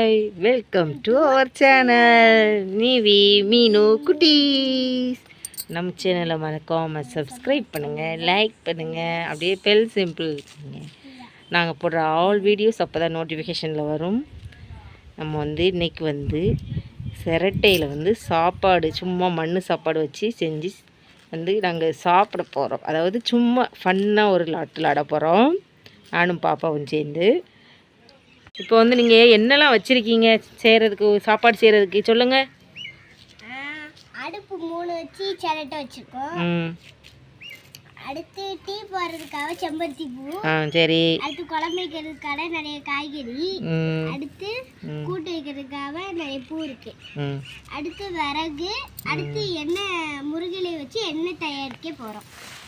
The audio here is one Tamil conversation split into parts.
Hi, welcome to our channel நீவி மீனு குட்டீஸ். நம்ம சேனலை மறக்காமல் சப்ஸ்கிரைப் பண்ணுங்கள், லைக் பண்ணுங்கள், அப்படியே பெல் சிம்பிள் பண்ணுங்கள். நாங்கள் போடுற ஆல் வீடியோஸ் அப்போ தான் நோட்டிஃபிகேஷனில் வரும். நம்ம இன்றைக்கி சிரட்டையில் சாப்பாடு, சும்மா மண் சாப்பாடு வச்சு செஞ்சு நாங்கள் சாப்பிட போகிறோம். அதாவது சும்மா ஃபன்னாக ஒரு விளாட போகிறோம், நானும் பாப்பாவும் சேர்ந்து. இப்போ நீங்கள் என்னெல்லாம் வச்சுருக்கீங்க செய்கிறதுக்கு, சாப்பாடு செய்கிறதுக்கு சொல்லுங்கள். அடுப்பு 3 வச்சு சிரட்டை வச்சுருக்கோம். அடுத்து டீ போடுறதுக்காக செம்பருத்தி பூ. சரி. அடுத்து குழம்பு வைக்கிறதுக்காக நிறைய காய்கறி. அடுத்து கூட்டு வைக்கிறதுக்காக நிறைய பூ இருக்கு. அடுத்து விறகு. அடுத்து எண்ணெய், முருகலை வச்சு எண்ணெய் தயாரிக்க போகிறோம்.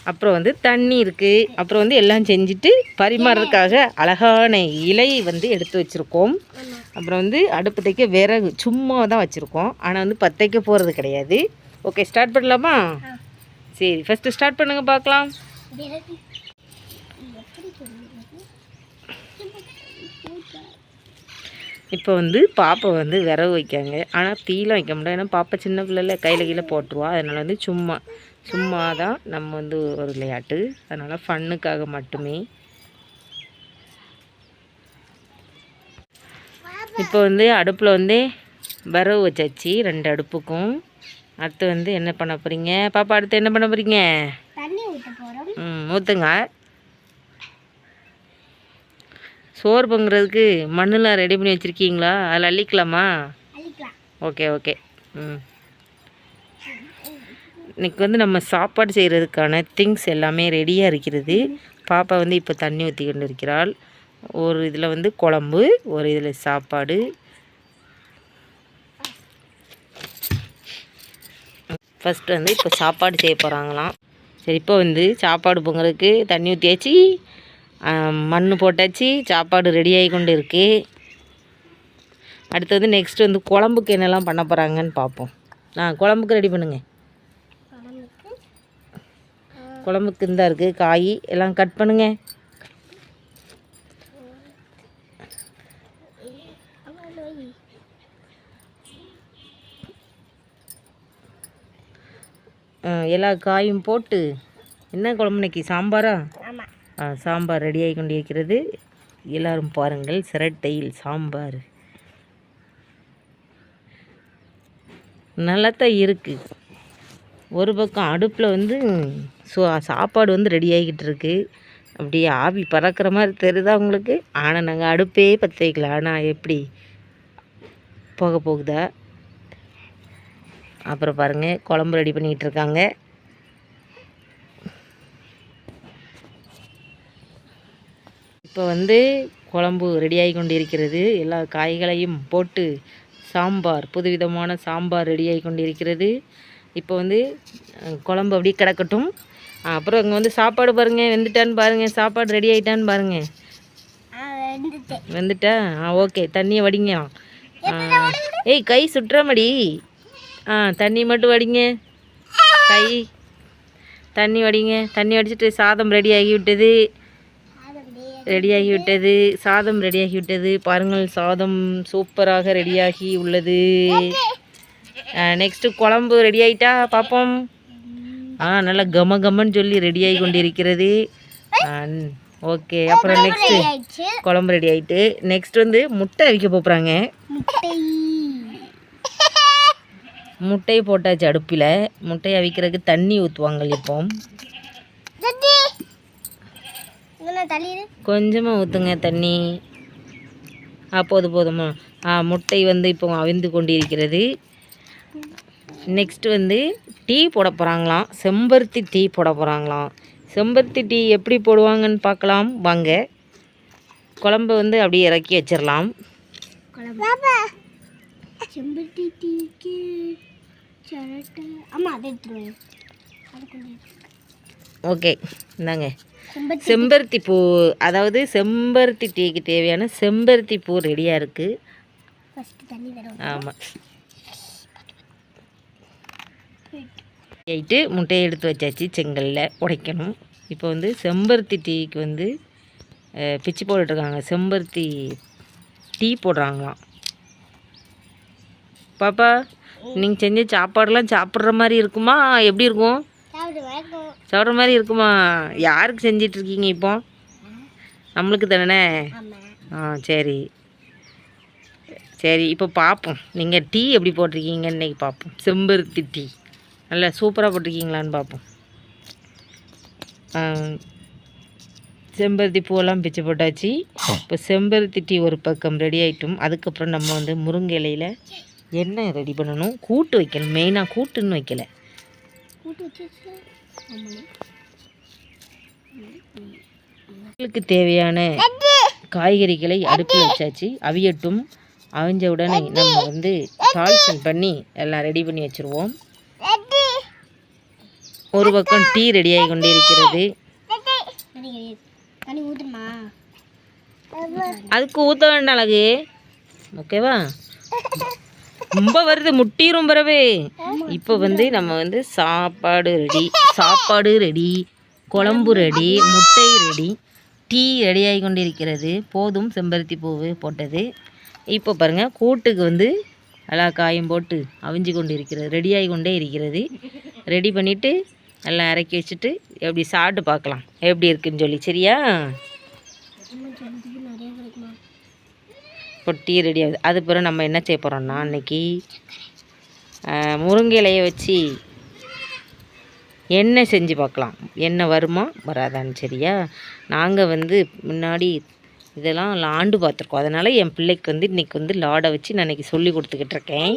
அப்புறம் தண்ணி இருக்குது. அப்புறம் எல்லாம் செஞ்சுட்டு பரிமாறதுக்காக அழகான இலை எடுத்து வச்சுருக்கோம். அப்புறம் அடுப்பு தைக்க விறகு சும்மா தான் வச்சுருக்கோம், ஆனால் பற்றைக்க போகிறது கிடையாது. ஓகே, ஸ்டார்ட் பண்ணலாமா? சரி, ஃபஸ்ட்டு ஸ்டார்ட் பண்ணுங்க பார்க்கலாம். இப்போ பாப்பா விறகு வைக்காங்க, ஆனால் தீலாம் வைக்க முடியாது. ஏன்னா பாப்பா சின்ன பிள்ளைல கையில் கீழே போட்டுருவா. அதனால் சும்மா தான் நம்ம ஒரு விளையாட்டு, அதனால் ஃபன்னுக்காக மட்டுமே. இப்போ அடுப்பில் விறகு வச்சாச்சு 2 அடுப்புக்கும். அடுத்து என்ன பண்ண போகிறீங்க பாப்பா? அடுத்து என்ன பண்ண போகிறீங்க? தண்ணி ஊற்ற போகிறோம். ஊற்றுங்க. சோறு பொங்குறதுக்கு மண்ணெலாம் ரெடி பண்ணி வச்சுருக்கீங்களா? அதில் அள்ளிக்கலாமா? ஓகே. இன்றைக்கி நம்ம சாப்பாடு செய்கிறதுக்கான திங்ஸ் எல்லாமே ரெடியாக இருக்கிறது. பாப்பா இப்போ தண்ணி ஊற்றி கொண்டு இருக்கிறாள். ஒரு இதில் குழம்பு, ஒரு இதில் சாப்பாடு. ஃபஸ்ட்டு இப்போ சாப்பாடு செய்ய போகிறாங்களாம். சரி, இப்போ சாப்பாடு பொங்குறதுக்கு தண்ணி ஊற்றியாச்சு, மண் போட்டாச்சு, சாப்பாடு ரெடி ஆகி கொண்டு இருக்குது. அடுத்து நெக்ஸ்ட்டு குழம்புக்கு என்னெல்லாம் பண்ண போகிறாங்கன்னு பார்ப்போம். குழம்புக்கு ரெடி பண்ணுங்கள். குழம்புக்கு இருக்குது காய் எல்லாம் கட் பண்ணுங்க. எல்லா காயும் போட்டு என்ன குழம்பு இன்னைக்கு? சாம்பாரா? சாம்பார் ரெடி ஆகி கொண்டு இருக்கிறது. எல்லோரும் பாருங்கள், சிரட்டையில் சாம்பார் நல்லா தான் இருக்குது. ஒரு பக்கம் அடுப்பில் சாப்பாடு ரெடி ஆகிக்கிட்டு இருக்கு. அப்படியே ஆவி பறக்கிற மாதிரி தெரியுதா உங்களுக்கு? ஆனால் நாங்கள் அடுப்பே பற்ற வைக்கல. ஆனால் எப்படி போக போகுதா? அப்புறம் பாருங்கள், குழம்பு ரெடி பண்ணிக்கிட்டு இருக்காங்க. இப்போ குழம்பு ரெடியாகி கொண்டு இருக்கிறது. எல்லா காய்களையும் போட்டு சாம்பார், புதுவிதமான சாம்பார் ரெடியாகி கொண்டு இருக்கிறது. இப்போ குழம்பு அப்படியே கிடக்கட்டும். அப்புறம் அங்கே சாப்பாடு பாருங்கள், வெந்துட்டான்னு பாருங்கள், சாப்பாடு ரெடி ஆகிட்டான்னு பாருங்கள். வெந்துட்டா? ஓகே, தண்ணியை வடிங்க. ஏய், கை சுட்டுறாமடி. தண்ணி மட்டும் வடிங்க, கை தண்ணி வடிங்க. தண்ணி வடிச்சிட்டு சாதம் ரெடியாகிவிட்டது. சாதம் ரெடியாகிவிட்டது. பாருங்கள், சாதம் சூப்பராக ரெடியாகி உள்ளது. நெக்ஸ்ட்டு குழம்பு ரெடி ஆகிட்டா பார்ப்போம். நல்லா கமன்னு சொல்லி ரெடியாகி கொண்டிருக்கிறது. ஓகே, அப்புறம் நெக்ஸ்ட்டு குழம்பு ரெடி ஆகிட்டு நெக்ஸ்ட் முட்டை அவிக்க போகிறாங்க. முட்டையை போட்டாச்சு அடுப்பில். முட்டையை அவிக்கிறதுக்கு தண்ணி ஊற்றுவாங்க. இப்போ கொஞ்சமாக ஊற்றுங்க தண்ணி. போதுமா? முட்டை இப்போ அவிந்து கொண்டிருக்கிறது. நெக்ஸ்ட்டு டீ போட போகிறாங்களாம். செம்பருத்தி டீ போட போகிறாங்களாம். செம்பருத்தி டீ எப்படி போடுவாங்கன்னு பார்க்கலாம் வாங்க. குழம்பு அப்படியே இறக்கி வச்சிடலாம். செம்பருத்தி டீக்கு ஓகே, இந்தாங்க செம்பருத்தி பூ. அதாவது செம்பருத்தி டீக்கு தேவையான செம்பருத்தி பூ ரெடியாக இருக்குது. ஆமாம், ஆகிட்டு முட்டையை எடுத்து வச்சாச்சு, செங்கலில் உடைக்கணும். இப்போ செம்பருத்தி டீக்கு பிச்சு போட்டுட்ருக்காங்க. செம்பருத்தி டீ போடுறாங்களாம். பாப்பா நீங்கள் செஞ்ச சாப்பாடெல்லாம் சாப்பிட்ற மாதிரி இருக்குமா, எப்படி இருக்கும்? சாப்பிட்ற மாதிரி இருக்குமா? யாருக்கு செஞ்சிட்ருக்கீங்க இப்போ? நம்மளுக்கு தானே? சரி சரி, இப்போ பார்ப்போம் நீங்கள் டீ எப்படி போட்டிருக்கீங்கன்னு இன்றைக்கி பார்ப்போம். செம்பருத்தி டீ நல்லா சூப்பராக போட்டிருக்கீங்களான்னு பார்ப்போம். செம்பருத்தி பூவெல்லாம் பிச்சு போட்டாச்சு. இப்போ செம்பருத்தி டீ ஒரு பக்கம் ரெடி ஆகிட்டும். அதுக்கப்புறம் நம்ம வந்து முருங்கை இலையில் எண்ணெய் ரெடி பண்ணணும். கூட்டு வைக்கணும், மெயினாக கூட்டுன்னு வைக்கல. உங்களுக்கு தேவையான காய்கறிகளை அடுப்பில் வச்சாச்சு, அவியட்டும். அவிஞ்ச உடனே நம்ம வந்து தாளிசம் பண்ணி எல்லாம் ரெடி பண்ணி வச்சுருவோம். ஒரு பக்கம் டீ ரெடியாகி கொண்டே இருக்கிறது. அதுக்கு ஊற்ற வேண்டாம் அழகு, ஓகேவா? ரொம்ப வருது, முட்டிரும் பிறவே. இப்போ வந்து நம்ம வந்து சாப்பாடு ரெடி, குழம்பு ரெடி, முட்டை ரெடி, டீ ரெடியாகி கொண்டு இருக்கிறது. போதும் செம்பருத்தி பூவு போட்டது. இப்போ பாருங்கள், கூட்டுக்கு வந்து நல்லா காயும் போட்டு அவிஞ்சு கொண்டு இருக்கிறது, ரெடியாகி கொண்டே இருக்கிறது. ரெடி பண்ணிவிட்டு எல்லாம் இறக்கி வச்சுட்டு எப்படி சாப்பிட்டு பார்க்கலாம் எப்படி இருக்குன்னு சொல்லி. சரியா? இப்போ டீ ரெடி ஆகுது. அது பிறகு நம்ம என்ன செய்ய போகிறோம்னா, அன்றைக்கி முருங்கை இலையை வச்சு எண்ணெய் செஞ்சு பார்க்கலாம். எண்ணெய் வருமா வராதான்னு. சரியா? நாங்கள் வந்து முன்னாடி இதெல்லாம் லாண்டு பார்த்துருக்கோம். அதனால் என் பிள்ளைக்கு வந்து இன்றைக்கி வந்து லாடை வச்சு நான் இன்றைக்கி சொல்லி கொடுத்துக்கிட்டு இருக்கேன்.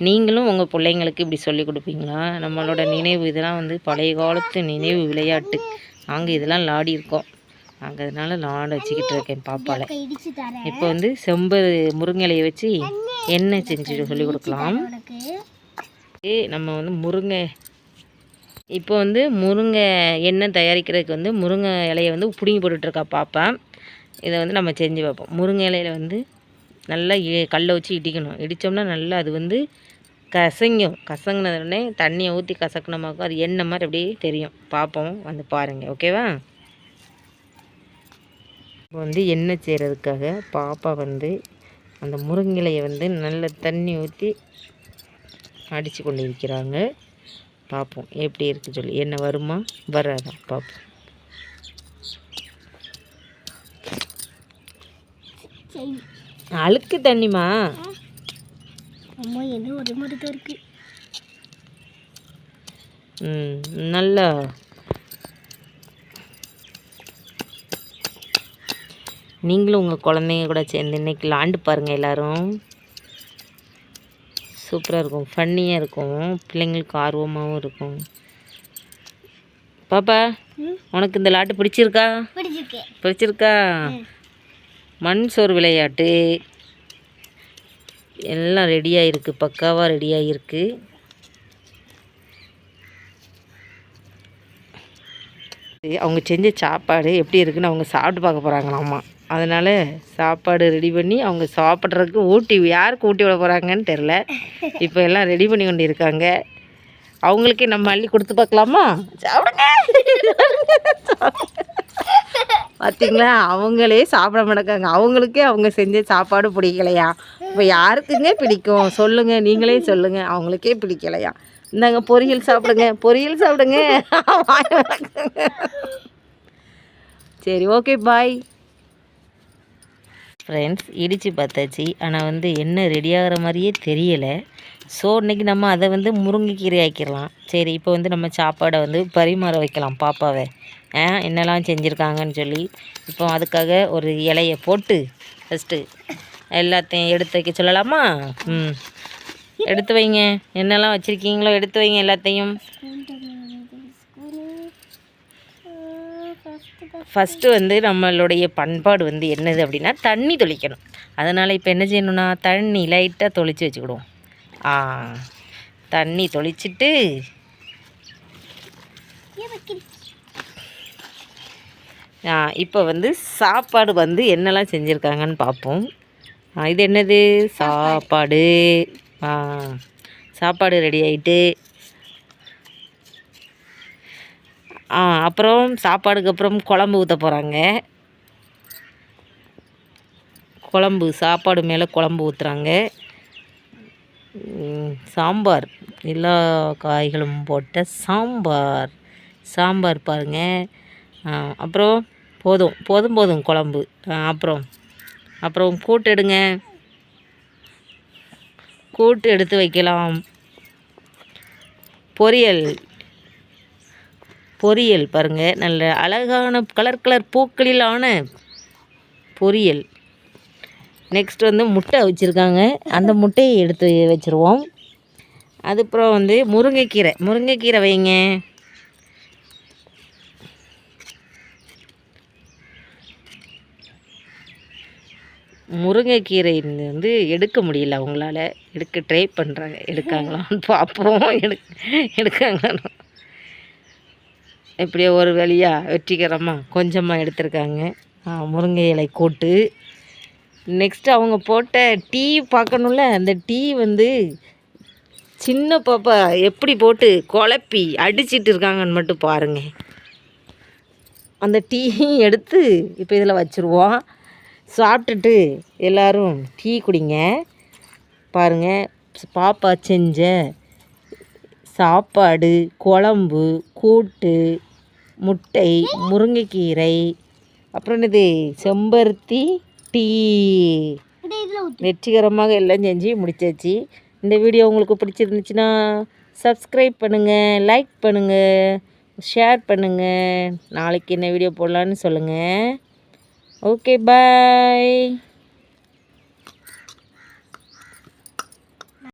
நீங்களும் உங்கள் பிள்ளைங்களுக்கு இப்படி சொல்லி கொடுப்பீங்களா? நம்மளோட நினைவு இதெல்லாம் வந்து பழைய காலத்து நினைவு விளையாட்டு. நாங்கள் இதெல்லாம் லாடி இருக்கோம். நாங்கள் அதனால் லாடை வச்சுக்கிட்டு இருக்கேன் பாப்பாவில். இப்போ வந்து முருங்கை இலையை வச்சு எண்ணெய் செஞ்சு சொல்லி கொடுக்கலாம். நம்ம வந்து இப்போ வந்து முருங்கை எண்ணெய் தயாரிக்கிறதுக்கு வந்து முருங்கை இலையை வந்து பிடுங்கி போட்டுட்ருக்கா பாப்பா. இதை வந்து நம்ம செஞ்சு பார்ப்போம். முருங்கை இலையில் வந்து நல்லா கல்லை வச்சு இடிக்கணும். இடித்தோம்னா நல்லா அது வந்து கசங்கினதுடனே தண்ணியை ஊற்றி கசக்கினமாக்கும். அது எண்ணெய் மாதிரி அப்படியே தெரியும். பார்ப்போம், வந்து பாருங்கள். ஓகேவா? இப்போ வந்து எண்ணெய் செய்கிறதுக்காக பாப்பா வந்து அந்த முருங்கை இலையை வந்து நல்ல தண்ணி ஊற்றி அடித்து கொண்டு இருக்கிறாங்க. பார்ப்போம் எப்படி இருக்குது சொல்லி. எண்ணெய் வருமா வராதா பார்ப்போம். அழுக்கு தண்ணிமா இருக்கு. நல்லா நீங்களும் உங்கள் குழந்தைங்க கூட சேர்ந்து இன்னைக்கு லாண்டு பாருங்கள். எல்லோரும் சூப்பராக இருக்கும், ஃபன்னியாக இருக்கும், பிள்ளைங்களுக்கு ஆர்வமாகவும் இருக்கும். பாப்பா, உனக்கு இந்த லாட்டு பிடிச்சிருக்கா? மண் சோறு விளையாட்டு எல்லாம் ரெடியாக இருக்குது, பக்காவாக ரெடியாக இருக்குது. அவங்க செஞ்ச சாப்பாடு எப்படி இருக்குன்னு அவங்க சாப்பிட்டு பார்க்க போகிறாங்களாம்மா. அதனால் சாப்பாடு ரெடி பண்ணி அவங்க சாப்பிட்றதுக்கு யாருக்கு ஊட்டி விட போகிறாங்கன்னு தெரில. இப்போ எல்லாம் ரெடி பண்ணி கொண்டு இருக்காங்க. அவங்களுக்கே நம்ம அள்ளி கொடுத்து பார்க்கலாமா? சாப்பிடுங்க. பார்த்தீங்களா, அவங்களே சாப்பிட மாட்டாங்க. அவங்களுக்கே அவங்க செஞ்ச சாப்பாடு பிடிக்கலையா? இப்போ யாருக்குங்க பிடிக்கும் சொல்லுங்கள், நீங்களே சொல்லுங்கள். அவங்களுக்கே பிடிக்கலையா? இந்தாங்க பொரியல் சாப்பிடுங்க. சரி, ஓகே, பாய் ஃப்ரெண்ட்ஸ். இடித்து பார்த்தாச்சு, ஆனால் வந்து என்ன ரெடி ஆகிற மாதிரியே தெரியலை. ஸோ இன்றைக்கி நம்ம அதை வந்து முருங்கைக்கீரை ஆக்கிடலாம். சரி, இப்போ வந்து நம்ம சாப்பாடை வந்து பரிமாற வைக்கலாம் பாப்பாவை. என்னெல்லாம் செஞ்சுருக்காங்கன்னு சொல்லி. இப்போ அதுக்காக ஒரு இலையை போட்டு ஃபஸ்ட்டு எல்லாத்தையும் எடுத்து வைக்க சொல்லலாமா? எடுத்து வைங்க. என்னெல்லாம் வச்சுருக்கீங்களோ எடுத்து வைங்க எல்லாத்தையும். ஃபஸ்ட்டு வந்து நம்மளுடைய பண்பாடு வந்து என்னது அப்படின்னா தண்ணி தொளிக்கணும். அதனால் இப்போ என்ன செய்யணும்னா தண்ணி லைட்டாக தொளிச்சு வச்சுக்கிடுவோம். தண்ணி தொளிச்சிட்டு இப்போ வந்து சாப்பாடு வந்து என்னெல்லாம் செஞ்சுருக்காங்கன்னு பார்ப்போம். இது என்னது? சாப்பாடு ரெடி ஆகிட்டு. அப்புறம் சாப்பாடுக்கு அப்புறம் குழம்பு ஊற்ற போகிறாங்க. சாப்பாடு மேலே குழம்பு ஊற்றுறாங்க. சாம்பார், எல்லா காய்களும் போட்ட சாம்பார் பாருங்கள். அப்புறம் போதும் குழம்பு. அப்புறம் கூட்டு எடுத்து வைக்கலாம். பொரியல் பாருங்கள், நல்ல அழகான கலர் பூக்களிலான பொரியல். நெக்ஸ்ட் முட்டை வச்சுருக்காங்க, அந்த முட்டையை எடுத்து வச்சுருவோம். அதுக்கப்புறம் முருங்கைக்கீரை வைங்க. முருங்கைக்கீரை எடுக்க முடியல, அவங்களால எடுக்க ட்ரை பண்ணுறாங்க. எடுக்காங்களான்னு பார்ப்போம். எடுக்காங்களான்னு. இப்படியே ஒரு வழியாக வெற்றிகரமாக கொஞ்சமாக எடுத்திருக்காங்க முருங்கை இலை கூட்டு. நெக்ஸ்ட்டு அவங்க போட்ட டீ பார்க்கணும்ல. அந்த டீ சின்ன பாப்பா எப்படி போட்டு குழப்பி அடிச்சிட்டு இருக்காங்கன்னு மட்டும் பாருங்கள். அந்த டீ எடுத்து இப்போ இதில் வச்சுருவோம். சாப்பிட்டுட்டு எல்லோரும் டீ குடிங்க. பாருங்கள், பாப்பா செஞ்ச சாப்பாடு, குழம்பு, கூட்டு, முட்டை, முருங்கைக்கீரை, அப்புறம் இது செம்பருத்தி டீ. வெற்றிகரமாக எல்லாம் செஞ்சு முடிச்சாச்சு. இந்த வீடியோ உங்களுக்கு பிடிச்சிருந்துச்சுன்னா சப்ஸ்கிரைப் பண்ணுங்கள், லைக் பண்ணுங்கள், ஷேர் பண்ணுங்கள். நாளைக்கு என்ன வீடியோ போடலான்னு சொல்லுங்கள். ஓகே, பாய்.